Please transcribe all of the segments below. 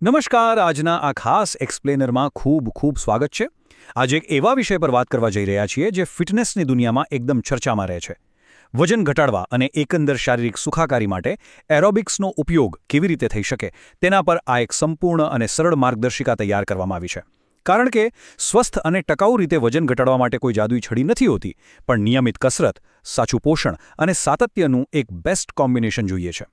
નમસ્કાર આજના આ ખાસ એક્સપ્લેનરમાં ખૂબ ખૂબ સ્વાગત છે। આજે એક એવા વિષય પર વાત કરવા જઈ રહ્યા છીએ જે ફિટનેસની દુનિયામાં એકદમ ચર્ચામાં રહે છે। વજન ઘટાડવા અને એકંદર શારીરિક સુખાકારી માટે એરોબિક્સનો ઉપયોગ કેવી રીતે થઈ શકે તેના પર આ એક સંપૂર્ણ અને સરળ માર્ગદર્શિકા તૈયાર કરવામાં આવી છે। કારણ કે સ્વસ્થ અને ટકાઉ રીતે વજન ઘટાડવા માટે કોઈ જાદુઈ છડી નથી હોતી, પણ નિયમિત કસરત, સાચું પોષણ અને સાતત્યનું એક બેસ્ટ કોમ્બિનેશન જોઈએ છે।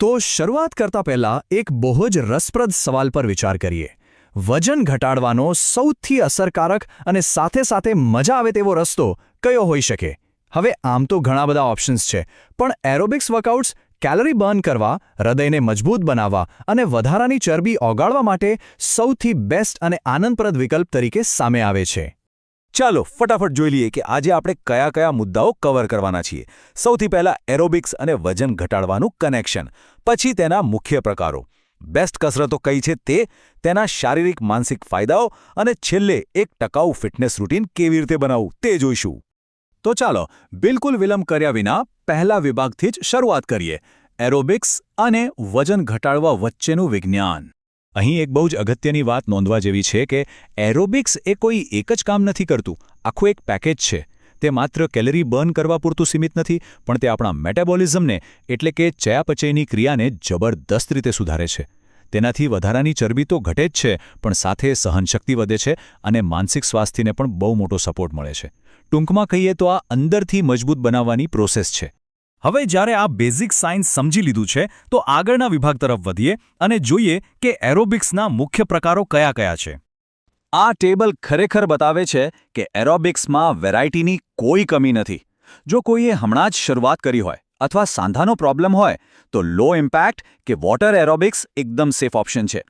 તો શરૂઆત કરતા પહેલા એક બહુ જ રસપ્રદ સવાલ પર વિચાર કરીએ। વજન ઘટાડવાનો સૌથી અસરકારક અને સાથે સાથે મજા આવે તેવો રસ્તો કયો હોઈ શકે? હવે આમ તો ઘણા બધા ઓપ્શન્સ છે, પણ એરોબિક્સ વર્કઆઉટ્સ કેલરી બર્ન કરવા, હૃદયને મજબૂત બનાવવા અને વધારાની ચરબી ઓગાળવા માટે સૌથી બેસ્ટ અને આનંદપ્રદ વિકલ્પ તરીકે સામે આવે છે। ચાલો ફટાફટ જોઈ લઈએ કે આજે આપણે કયા કયા મુદ્દાઓ કવર કરવાના છીએ। સૌથી પહેલા એરોબિક્સ અને વજન ઘટાડવાનું કનેક્શન, પછી તેના મુખ્ય પ્રકારો, બેસ્ટ કસરતો કઈ છે તે, તેના શારીરિક માનસિક ફાયદાઓ અને છેલ્લે એક ટકાઉ ફિટનેસ રૂટીન કેવી રીતે બનાવવું તે જોઈશું। તો ચાલો બિલકુલ વિલંબ કર્યા વિના પહેલા વિભાગથી જ શરૂઆત કરીએ, એરોબિક્સ અને વજન ઘટાડવા વચ્ચેનું વિજ્ઞાન। અહીં એક બહુ જ અગત્યની વાત નોંધવા જેવી છે કે એરોબિક્સ એ કોઈ એક જ કામ નથી કરતું, આખું એક પેકેજ છે। તે માત્ર કેલરી બર્ન કરવા પૂરતું સીમિત નથી, પણ તે આપણા મેટાબોલિઝમને એટલે કે ચયાપચયની ક્રિયાને જબરદસ્ત રીતે સુધારે છે। તેનાથી વધારાની ચરબી તો ઘટે જ છે, પણ સાથે સહનશક્તિ વધે છે અને માનસિક સ્વાસ્થ્યને પણ બહુ મોટો સપોર્ટ મળે છે। ટૂંકમાં કહીએ તો આ અંદરથી મજબૂત બનાવવાની પ્રોસેસ છે। હવે જ્યારે આ બેઝિક સાયન્સ સમજી લીધું છે, તો આગળના વિભાગ તરફ વધીએ અને જોઈએ કે એરોબિક્સના મુખ્ય પ્રકારો કયા કયા છે। આ ટેબલ ખરેખર બતાવે છે કે એરોબિક્સમાં વેરાયટીની કોઈ કમી નથી। જો કોઈએ હમણાં જ શરૂઆત કરી હોય અથવા સાંધાનો પ્રોબ્લેમ હોય તો લો ઇમ્પેક્ટ કે વોટર એરોબિક્સ એકદમ સેફ ઓપ્શન છે।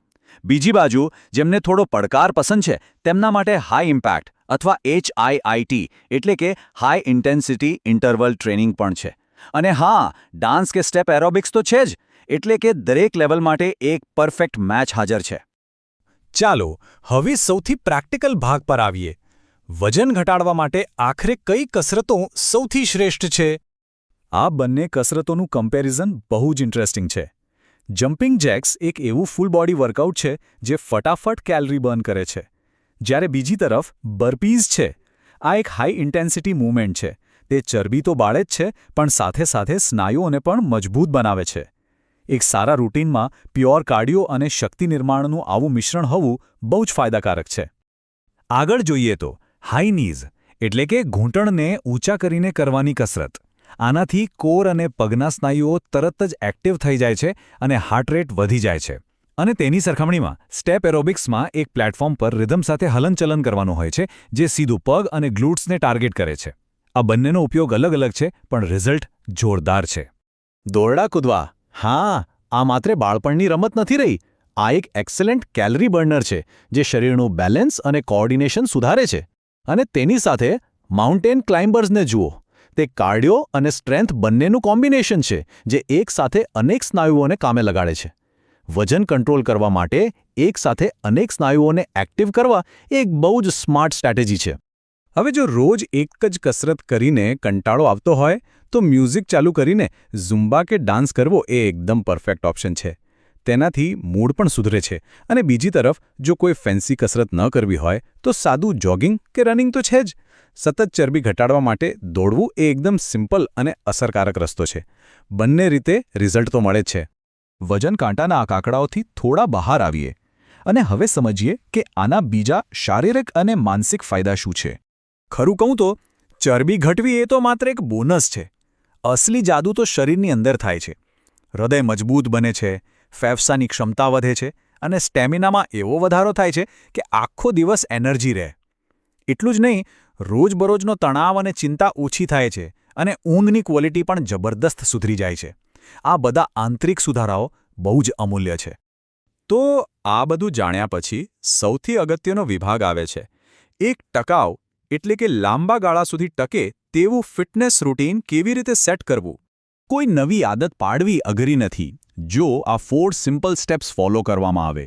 બીજી બાજુ જેમને થોડો પડકાર પસંદ છે તેમના માટે હાઈ ઇમ્પેક્ટ અથવા HIIT એટલે કે હાઈ ઇન્ટેન્સિટી ઇન્ટરવલ ટ્રેનિંગ પણ છે। અને હા, ડાન્સ કે સ્ટેપ એરોબિક્સ તો છે જ, એટલે કે દરેક લેવલ માટે એક પરફેક્ટ મેચ હાજર છે। ચાલો હવે સૌથી પ્રેક્ટિકલ ભાગ પર આવીએ। વજન ઘટાડવા માટે આખરે કઈ કસરતો સૌથી શ્રેષ્ઠ છે? આ બંને કસરતોનું કમ્પેરિઝન બહુ જ ઇન્ટરેસ્ટિંગ છે। જમ્પિંગ જેક્સ એક એવું ફૂલ બોડી વર્કઆઉટ છે જે ફટાફટ કેલરી બર્ન કરે છે, જ્યારે બીજી તરફ બર્પીઝ છે। આ એક હાઈ ઇન્ટેન્સિટી મૂવમેન્ટ છે। તે ચરબી તો બાળે જ છે, પણ સાથે સાથે સ્નાયુઓને પણ મજબૂત બનાવે છે। એક સારા રૂટીનમાં પ્યોર કાર્ડિયો અને શક્તિ નિર્માણનું આવું મિશ્રણ હોવું બહુ જ ફાયદાકારક છે। આગળ જોઈએ તો હાઈ નીઝ એટલે કે ઘૂંટણને ઊંચા કરીને કરવાની કસરત। આનાથી કોર અને પગના સ્નાયુઓ તરત જ એક્ટિવ થઈ જાય છે અને હાર્ટ રેટ વધી જાય છે। અને તેની સરખામણીમાં સ્ટેપ એરોબિક્સમાં એક પ્લેટફોર્મ પર રિધમ સાથે હલનચલન કરવાનું હોય છે, જે સીધું પગ અને ગ્લુટ્સને ટાર્ગેટ કરે છે। આ બંનેનો ઉપયોગ અલગ અલગ છે, પણ રિઝલ્ટ જોરદાર છે। દોરડા કૂદવા, હા, આ માત્ર બાળપણની રમત નથી રહી। આ એક એક્સેલન્ટ કેલરી બર્નર છે જે શરીરનું બેલેન્સ અને કોઓર્ડિનેશન સુધારે છે। અને તેની સાથે માઉન્ટેન ક્લાઇમ્બર્સને જુઓ, તે કાર્ડિયો અને સ્ટ્રેન્થ બંનેનું કોમ્બિનેશન છે જે એકસાથે અનેક સ્નાયુઓને કામે લગાડે છે। વજન કંટ્રોલ કરવા માટે એકસાથે અનેક સ્નાયુઓને એક્ટિવ કરવા એક બહુ જ સ્માર્ટ સ્ટ્રેટેજી છે। હવે જો રોજ એક જ કસરત કરીને કંટાળો આવતો હોય તો મ્યુઝિક ચાલુ કરીને ઝુમ્બા કે ડાન્સ કરવો એ એકદમ પરફેક્ટ ઓપ્શન છે। તેનાથી મૂડ પણ સુધરે છે। અને બીજી તરફ જો કોઈ ફેન્સી કસરત ન કરવી હોય તો સાદું જોગિંગ કે રનિંગ તો છે જ। સતત ચરબી ઘટાડવા માટે દોડવું એ એકદમ સિમ્પલ અને અસરકારક રસ્તો છે। બંને રીતે રિઝલ્ટ તો મળે જ છે। વજન કાંટાના આ આંકડાઓથી થોડા બહાર આવીએ અને હવે સમજીએ કે આના બીજા શારીરિક અને માનસિક ફાયદા શું છે। ખરું કહું તો ચરબી ઘટવી એ તો માત્ર એક બોનસ છે। અસલી જાદુ તો શરીરની અંદર થાય છે। હૃદય મજબૂત બને છે, ફેફસાની ક્ષમતા વધે છે અને સ્ટેમિનામાં એવો વધારો થાય છે કે આખો દિવસ એનર્જી રહે। એટલું જ નહીં, રોજબરોજનો તણાવ અને ચિંતા ઓછી થાય છે અને ઊંઘની ક્વોલિટી પણ જબરદસ્ત સુધરી જાય છે। આ બધા આંતરિક સુધારાઓ બહુ જ અમૂલ્ય છે। તો આ બધું જાણ્યા પછી સૌથી અગત્યનો વિભાગ આવે છે, એક ટકાઉ એટલે કે લાંબા ગાળા સુધી ટકે તેવું ફિટનેસ રૂટીન કેવી રીતે સેટ કરવું। કોઈ નવી આદત પાડવી અઘરી નથી જો આ 4 સિમ્પલ સ્ટેપ્સ ફોલો કરવામાં આવે।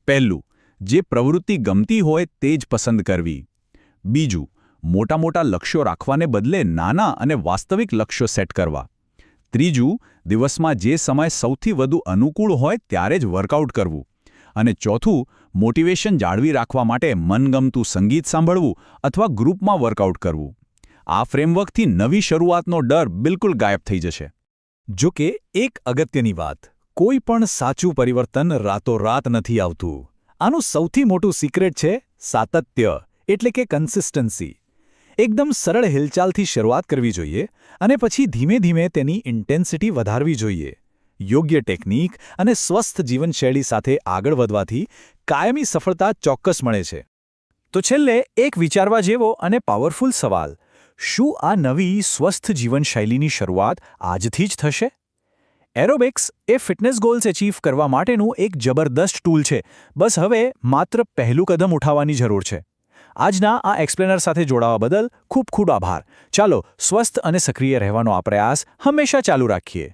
પહેલું, જે પ્રવૃત્તિ ગમતી હોય તે જ પસંદ કરવી। બીજું, મોટા મોટા લક્ષ્યો રાખવાને બદલે નાના અને વાસ્તવિક લક્ષ્યો સેટ કરવા। ત્રીજું, દિવસમાં જે સમય સૌથી વધુ અનુકૂળ હોય ત્યારે જ વર્કઆઉટ કરવું। અને ચોથું, મોટિવેશન જાળવી રાખવા માટે મનગમતું સંગીત સાંભળવું અથવા ગ્રુપમાં વર્કઆઉટ કરવું. આ ફ્રેમવર્કથી નવી શરૂઆતનો ડર બિલકુલ ગાયબ થઈ જશે. જો કે એક અગત્યની વાત, કોઈ પણ સાચું પરિવર્તન રાતોરાત નથી આવતું. આનું સૌથી મોટું સિક્રેટ છે સાતત્ય, એટલે કે કન્સિસ્ટન્સી. એકદમ સરળ હિલચાલથી શરૂઆત કરવી જોઈએ અને પછી ધીમે ધીમે તેની ઇન્ટેન્સિટી વધારવી જોઈએ. યોગ્ય ટેકનિક અને સ્વસ્થ જીવનશૈલી સાથે આગળ વધવાથી કાયમી સફળતા ચોક્કસ મળે છે. તો છેલ્લે એક વિચારવા જેવો અને પાવરફુલ સવાલ: શું આ નવી સ્વસ્થ જીવનશૈલીની શરૂઆત આજથી જ થશે? એરોબિક્સ એ ફિટનેસ ગોલ્સ અચીવ કરવા માટેનું એક જબરદસ્ત ટૂલ છે. બસ હવે માત્ર પહેલું કદમ ઉઠાવવાની જરૂર છે. આજના આ એક્સપ્લેનર સાથે જોડાવા બદલ ખૂબ ખૂબ આભાર. ચાલો સ્વસ્થ અને સક્રિય રહેવાનો આ પ્રયાસ હંમેશા ચાલુ રાખીએ.